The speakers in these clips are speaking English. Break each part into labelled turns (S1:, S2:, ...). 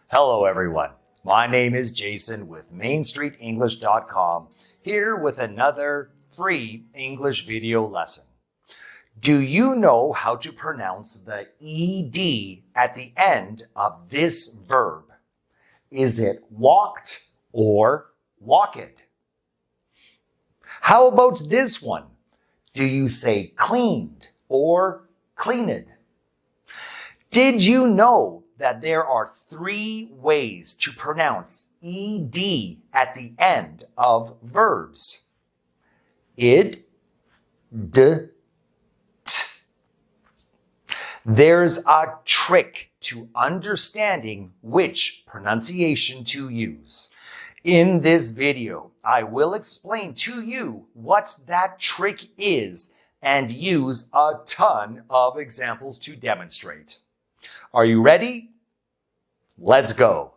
S1: Hello everyone, my name is Jason with MainStreetEnglish.com, here with another free English video lesson. Do you know how to pronounce the ED at the end of this verb? Is it walked or walked? How about this one? Do you say cleaned or cleaned? Did you know that there are 3 ways to pronounce ED at the end of verbs? Id, d, t. There's a trick to understanding which pronunciation to use. In this video, I will explain to you what that trick is and use a ton of examples to demonstrate. Are you ready? Let's go.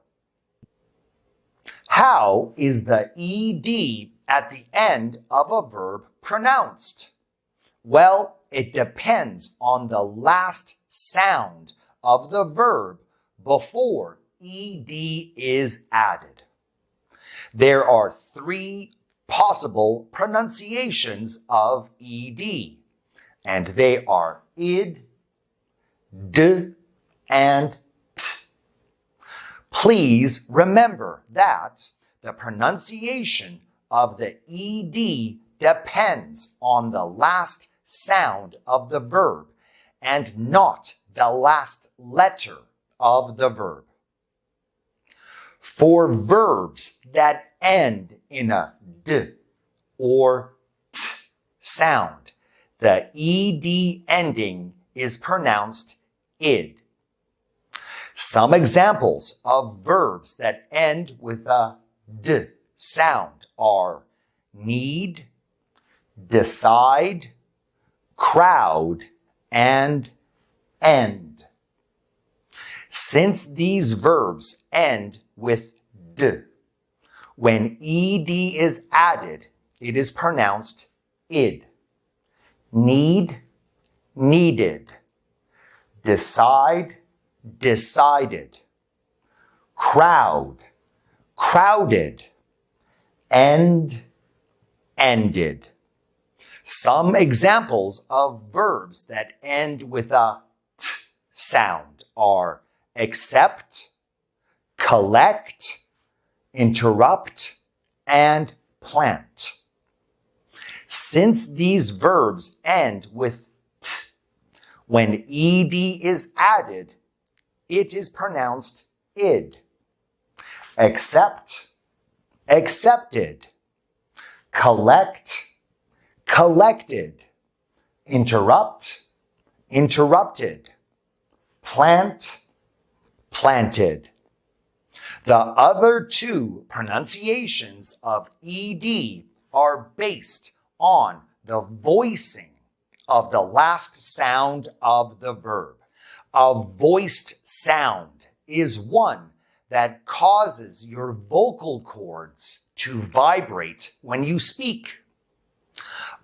S1: How is the ED at the end of a verb pronounced? Well, it depends on the last sound of the verb before ED is added. There are 3 possible pronunciations of ED, and they are id, d, and t. Please remember that the pronunciation of the ED depends on the last sound of the verb and not the last letter of the verb. For verbs that end in a d or t sound, the ED ending is pronounced id. Some examples of verbs that end with a d sound are need, decide, crowd, and end. Since these verbs end with d, when ed is added, it is pronounced id. Need, needed. Decide, decided. Crowd, crowded. End, ended. Some examples of verbs that end with a t sound are accept, collect, interrupt, and plant. Since these verbs end with t, when ed is added, it is pronounced id. Accept, accepted. Collect, collected. Interrupt, interrupted. Plant, planted. The other 2 pronunciations of ed are based on the voicing of the last sound of the verb. A voiced sound is one that causes your vocal cords to vibrate when you speak.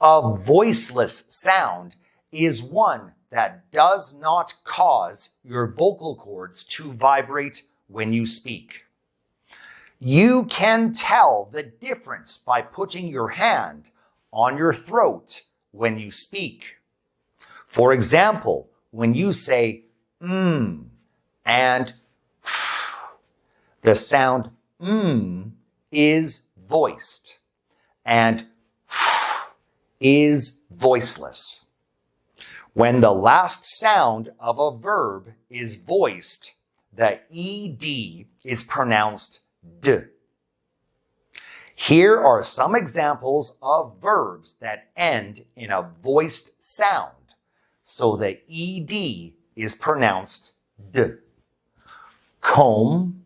S1: A voiceless sound is one that does not cause your vocal cords to vibrate when you speak. You can tell the difference by putting your hand on your throat when you speak. For example, when you say and the sound is voiced and is voiceless. When the last sound of a verb is voiced, the ed is pronounced d. Here are some examples of verbs that end in a voiced sound, so the ed is pronounced d. Comb,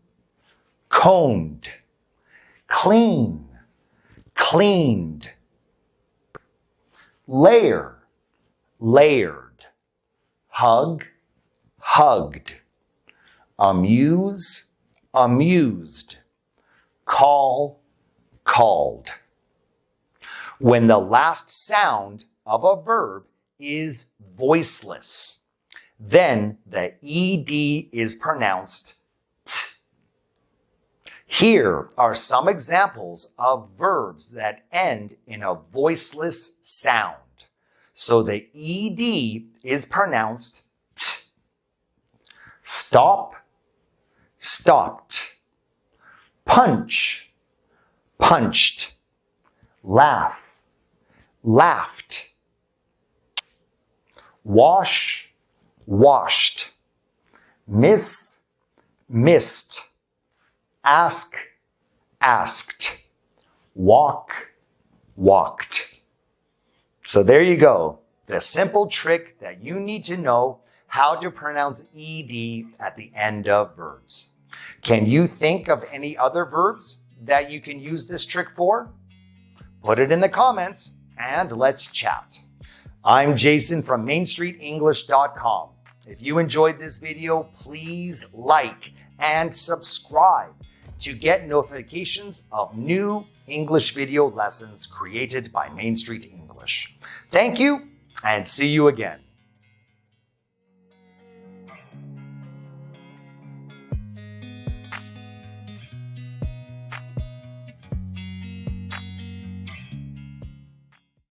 S1: combed. Clean, cleaned. Layer, layered. Hug, hugged. Amuse, amused. Call, called. When the last sound of a verb is voiceless, then the ed is pronounced t. Here are some examples of verbs that end in a voiceless sound. So the ED is pronounced t. Stop, stopped. Punch, punched. Laugh, laughed. Wash, washed. Miss, missed. Ask, asked. Walk, walked. So there you go. The simple trick that you need to know how to pronounce ED at the end of verbs. Can you think of any other verbs that you can use this trick for? Put it in the comments and let's chat. I'm Jason from MainStreetEnglish.com. If you enjoyed this video, please like and subscribe to get notifications of new English video lessons created by Main Street English. Thank you and see you again.